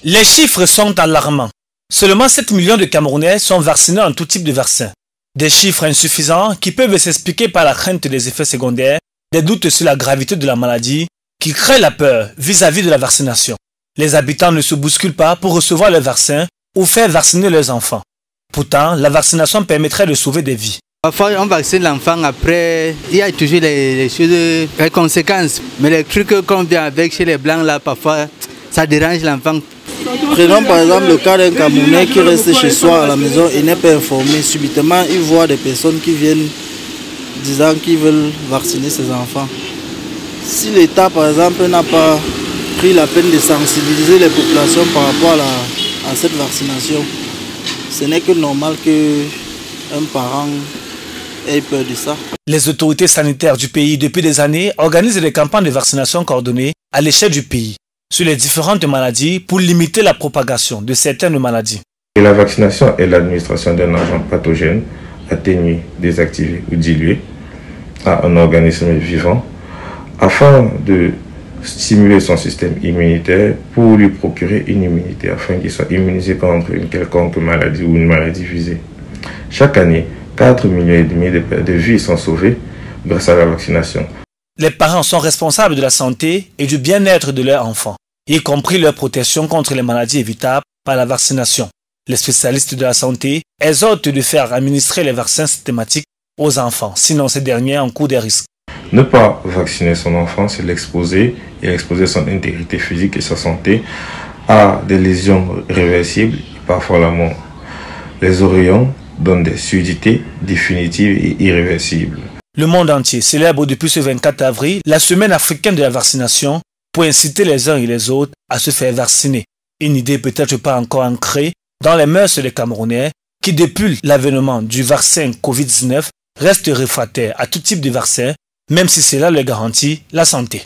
Les chiffres sont alarmants. Seulement 7 millions de Camerounais sont vaccinés en tout type de vaccin. Des chiffres insuffisants qui peuvent s'expliquer par la crainte des effets secondaires, des doutes sur la gravité de la maladie, qui créent la peur vis-à-vis de la vaccination. Les habitants ne se bousculent pas pour recevoir le vaccin ou faire vacciner leurs enfants. Pourtant, la vaccination permettrait de sauver des vies. Parfois, on vaccine l'enfant, après, il y a toujours les choses, les conséquences. Mais les trucs qu'on vient avec chez les Blancs, là, parfois, ça dérange l'enfant. Prenons par exemple le cas d'un Camerounais qui reste chez soi à la maison et n'est pas informé. Subitement, il voit des personnes qui viennent disant qu'ils veulent vacciner ses enfants. Si l'État, par exemple, n'a pas pris la peine de sensibiliser les populations par rapport à cette vaccination, ce n'est que normal qu'un parent ait peur de ça. Les autorités sanitaires du pays, depuis des années, organisent des campagnes de vaccination coordonnées à l'échelle du pays sur les différentes maladies pour limiter la propagation de certaines maladies. Et la vaccination est l'administration d'un agent pathogène atténué, désactivé ou dilué à un organisme vivant afin de stimuler son système immunitaire pour lui procurer une immunité afin qu'il soit immunisé contre une quelconque maladie ou une maladie visée. Chaque année, 4,5 millions de vies sont sauvées grâce à la vaccination. Les parents sont responsables de la santé et du bien-être de leurs enfants, y compris leur protection contre les maladies évitables par la vaccination. Les spécialistes de la santé exhortent de faire administrer les vaccins systématiques aux enfants, sinon ces derniers encourent des risques. Ne pas vacciner son enfant, c'est l'exposer et exposer son intégrité physique et sa santé à des lésions réversibles, parfois la mort. Les orions donnent des surdité définitives et irréversibles. Le monde entier célèbre depuis ce 24 avril la semaine africaine de la vaccination pour inciter les uns et les autres à se faire vacciner. Une idée peut-être pas encore ancrée dans les mœurs des Camerounais qui, depuis l'avènement du vaccin Covid-19, restent réfractaires à tout type de vaccin, même si cela leur garantit la santé.